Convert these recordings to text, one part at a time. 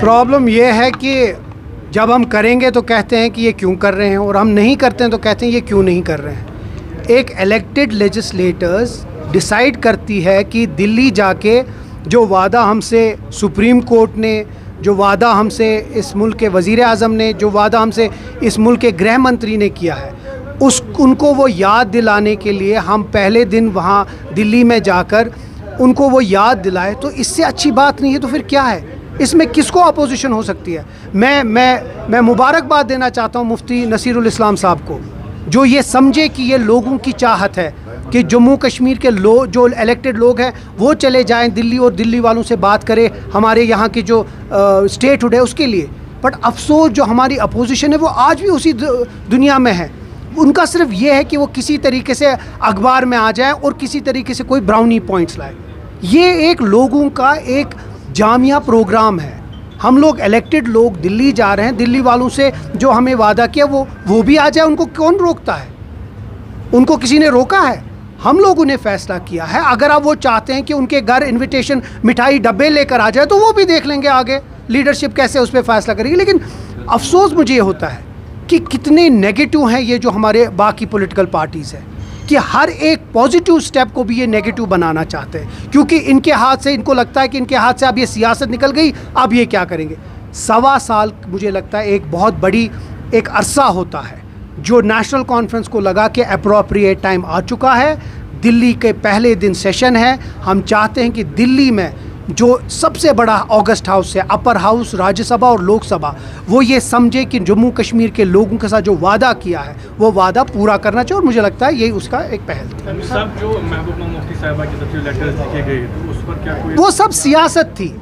Problem ये है कि जब हम करेंगे तो कहते हैं कि ये क्यों कर रहे हैं, और हम नहीं करते हैं तो कहते हैं ये क्यों नहीं कर रहे हैं। एक इलेक्टेड लेजिस्लेटर्स डिसाइड करती है कि दिल्ली जाके जो वादा हमसे सुप्रीम कोर्ट ने, जो वादा हमसे इस मुल्क के वज़ीर आज़म ने, जो वादा हमसे इस मुल्क के गृह मंत्री ने किया है, उनको वो याद दिलाने के लिए हम पहले दिन वहाँ दिल्ली में जाकर उनको वो याद दिलाए। तो इससे अच्छी बात नहीं है तो फिर क्या है? इसमें किसको अपोजिशन हो सकती है? मैं मुबारकबाद देना चाहता हूँ मुफ्ती नसीरुल इस्लाम साहब को, जो ये समझे कि ये लोगों की चाहत है कि जम्मू कश्मीर के जो इलेक्टेड लोग हैं वो चले जाएं दिल्ली और दिल्ली वालों से बात करें हमारे यहाँ की जो स्टेटहुड है उसके लिए। बट अफसोस जो हमारी अपोजिशन है वो आज भी उसी दुनिया में है। उनका सिर्फ ये है कि वो किसी तरीके से अखबार में आ जाए और किसी तरीके से कोई ब्राउनी पॉइंट्स लाए। ये एक लोगों का एक जामिया प्रोग्राम है। हम लोग इलेक्टेड लोग दिल्ली जा रहे हैं, दिल्ली वालों से जो हमें वादा किया वो भी आ जाए। उनको कौन रोकता है? उनको किसी ने रोका है? हम लोगों ने फैसला किया है। अगर आप वो चाहते हैं कि उनके घर इनविटेशन मिठाई डब्बे लेकर आ जाए तो वो भी देख लेंगे आगे लीडरशिप कैसे उस पर फैसला करेगी। लेकिन अफसोस मुझे ये होता है कि कितने नेगेटिव हैं ये जो हमारे बाकी पॉलिटिकल पार्टीज़ हैं, कि हर एक पॉजिटिव स्टेप को भी ये नेगेटिव बनाना चाहते हैं, क्योंकि इनके हाथ से, इनको लगता है कि इनके हाथ से अब ये सियासत निकल गई, अब ये क्या करेंगे। 1.25 साल मुझे लगता है एक बहुत बड़ी एक अरसा होता है जो नेशनल कॉन्फ्रेंस को लगा कि अप्रोप्रिएट टाइम आ चुका है। दिल्ली के पहले दिन सेशन है। हम चाहते हैं कि दिल्ली में जो सबसे बड़ा ऑगस्ट हाउस है, अपर हाउस, राज्यसभा और लोकसभा, वो ये समझे कि जम्मू कश्मीर के लोगों के साथ जो वादा किया है वो वादा पूरा करना चाहिए। और मुझे लगता है यही उसका एक पहल थी। सब जो महबूबा मुफ्ती साहिबा की तरफ से लेटर्स लिखे गए तो उस पर क्या कोई, वो सब सियासत थी।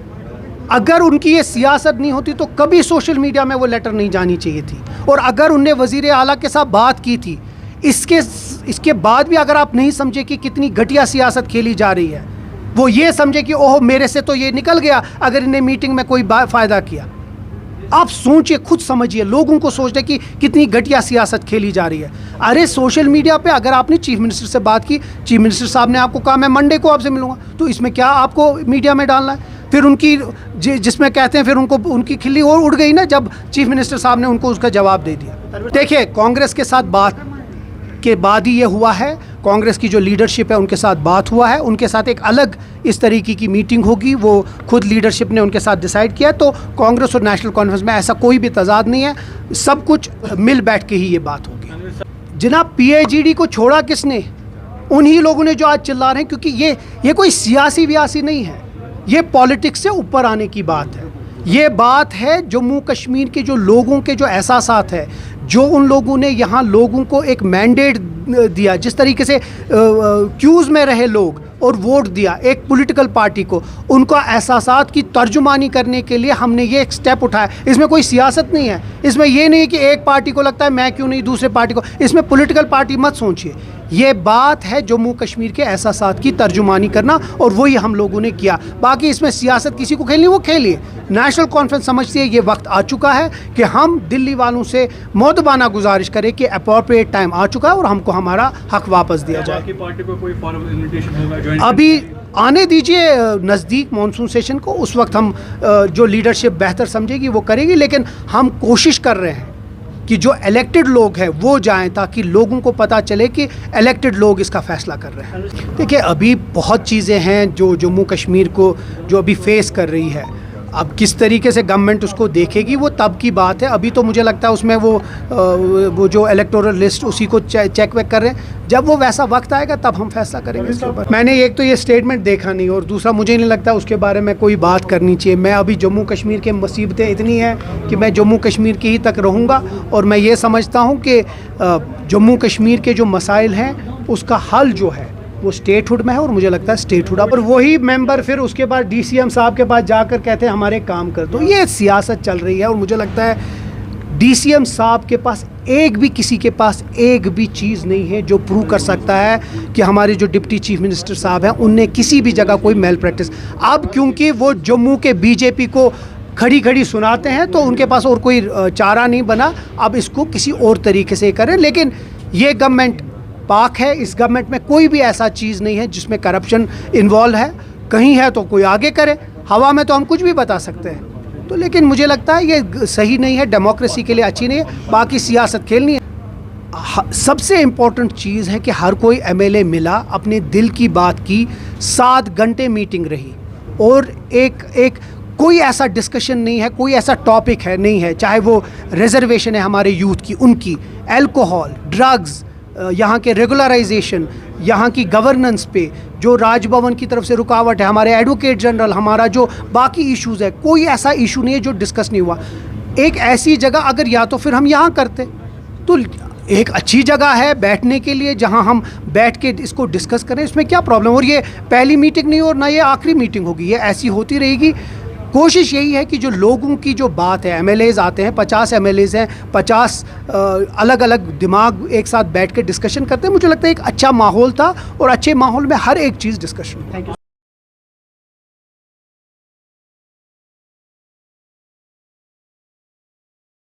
अगर उनकी ये सियासत नहीं होती तो कभी सोशल मीडिया में वो लेटर नहीं जानी चाहिए थी। और अगर उनने वज़ीर आला के साथ बात की थी, इसके बाद भी अगर आप नहीं समझे कि कितनी घटिया सियासत खेली जा रही है, वो ये समझे कि ओह मेरे से तो ये निकल गया अगर इन्हें मीटिंग में कोई फ़ायदा किया। आप सोचिए, खुद समझिए, लोगों को सोचते कि कितनी घटिया सियासत खेली जा रही है। अरे सोशल मीडिया पे अगर आपने चीफ मिनिस्टर से बात की, चीफ मिनिस्टर साहब ने आपको कहा मैं मंडे को आपसे मिलूंगा, तो इसमें क्या आपको मीडिया में डालना है? फिर उनकी जिसमें कहते हैं फिर उनकी खिल्ली और उड़ गई ना जब चीफ मिनिस्टर साहब ने उनको उसका जवाब दे दिया। देखिए, कांग्रेस के साथ बात के बाद ही ये हुआ है। कांग्रेस की जो लीडरशिप है उनके साथ बात हुआ है, उनके साथ एक अलग इस तरीके की मीटिंग होगी, वो खुद लीडरशिप ने उनके साथ डिसाइड किया। तो कांग्रेस और नेशनल कॉन्फ्रेंस में ऐसा कोई भी तजाद नहीं है, सब कुछ मिल बैठ के ही ये बात होगी। जनाब, PIGD को छोड़ा किसने? उन्हीं लोगों ने जो आज चिल्ला रहे हैं, क्योंकि ये कोई सियासी व्यासी नहीं है, ये पॉलिटिक्स से ऊपर आने की बात है। ये बात है जम्मू कश्मीर के जो लोगों के जो एहसासात है, जो उन लोगों ने यहाँ लोगों को एक मैंडेट दिया, जिस तरीके से क्यूज़ में रहे लोग और वोट दिया एक पॉलिटिकल पार्टी को, उनका एहसासात की तर्जुमानी करने के लिए हमने ये एक स्टेप उठाया। इसमें कोई सियासत नहीं है, इसमें ये नहीं कि एक पार्टी को लगता है मैं क्यों नहीं दूसरे पार्टी को, इसमें पॉलिटिकल पार्टी मत सोचिए। ये बात है जम्मू कश्मीर के एहसासात की तर्जुमानी करना, और वही हम लोगों ने किया। बाकी इसमें सियासत किसी को खेलनी वो खेलिए। नेशनल कॉन्फ्रेंस समझती है ये वक्त आ चुका है कि हम दिल्ली वालों से मौदबाना गुजारिश करें कि अप्रोप्रिएट टाइम आ चुका है और हमको हमारा हक वापस दिया जाए। बाकी पार्टी को कोई फॉर्मल इन्विटेशन होगा? अभी आने दीजिए नज़दीक मॉनसून सेशन को, उस वक्त हम जो लीडरशिप बेहतर समझेगी वो करेगी। लेकिन हम कोशिश कर रहे हैं कि जो इलेक्टेड लोग हैं वो जाएं, ताकि लोगों को पता चले कि इलेक्टेड लोग इसका फैसला कर रहे हैं। देखिए, अभी बहुत चीज़ें हैं जो जम्मू कश्मीर को जो अभी फेस कर रही है। अब किस तरीके से गवर्नमेंट उसको देखेगी वो तब की बात है। अभी तो मुझे लगता है उसमें वो जो इलेक्टोरल लिस्ट उसी को चेक वेक कर रहे हैं। जब वो वैसा वक्त आएगा तब हम फैसला करेंगे इसके ऊपर। मैंने एक तो ये स्टेटमेंट देखा नहीं, और दूसरा मुझे नहीं लगता उसके बारे में कोई बात करनी चाहिए। मैं अभी जम्मू कश्मीर के मुसीबतें इतनी हैं कि मैं जम्मू कश्मीर की ही तक रहूँगा, और मैं ये समझता हूँ कि जम्मू कश्मीर के जो मसाइल हैं उसका हल जो है वो स्टेटहुड में है, और मुझे लगता है स्टेटहुड। और वही मेंबर फिर उसके बाद DCM साहब के पास जाकर कहते हैं हमारे काम कर दो। ये सियासत चल रही है, और मुझे लगता है DCM साहब के पास किसी के पास एक भी चीज़ नहीं है जो प्रूव कर सकता है कि हमारे जो डिप्टी चीफ मिनिस्टर साहब हैं उनने किसी भी जगह कोई मेल प्रैक्टिस। अब क्योंकि वो जम्मू के BJP को खड़ी खड़ी सुनाते हैं तो उनके पास और कोई चारा नहीं बना, अब इसको किसी और तरीके से करें। लेकिन ये गवर्नमेंट पाक है, इस गवर्नमेंट में कोई भी ऐसा चीज़ नहीं है जिसमें करप्शन इन्वॉल्व है। कहीं है तो कोई आगे करे, हवा में तो हम कुछ भी बता सकते हैं। तो लेकिन मुझे लगता है ये सही नहीं है, डेमोक्रेसी के लिए अच्छी नहीं है, बाकी सियासत खेलनी है। सबसे इम्पोर्टेंट चीज़ है कि हर कोई एमएलए मिला, अपने दिल की बात की, 7 घंटे मीटिंग रही और एक कोई ऐसा डिस्कशन नहीं है, कोई ऐसा टॉपिक है नहीं है, चाहे वो रिजर्वेशन है हमारे यूथ की, उनकी, अल्कोहल, ड्रग्स, यहाँ के रेगुलराइजेशन, यहाँ की गवर्नेंस पे जो राजभवन की तरफ से रुकावट है, हमारे एडवोकेट जनरल, हमारा जो बाकी इश्यूज़ है, कोई ऐसा इशू नहीं है जो डिस्कस नहीं हुआ। एक ऐसी जगह अगर या तो फिर हम यहाँ करते, तो एक अच्छी जगह है बैठने के लिए जहां हम बैठ के इसको डिस्कस करें, इसमें क्या प्रॉब्लम। और ये पहली मीटिंग नहीं और ना ये आखिरी मीटिंग होगी, ये ऐसी होती रहेगी। कोशिश यही है कि जो लोगों की जो बात है, एमएलएज आते हैं, 50 एमएलएज हैं, 50 अलग अलग दिमाग एक साथ बैठ के डिस्कशन करते हैं। मुझे लगता है एक अच्छा माहौल था और अच्छे माहौल में हर एक चीज़ डिस्कशन। Thank you.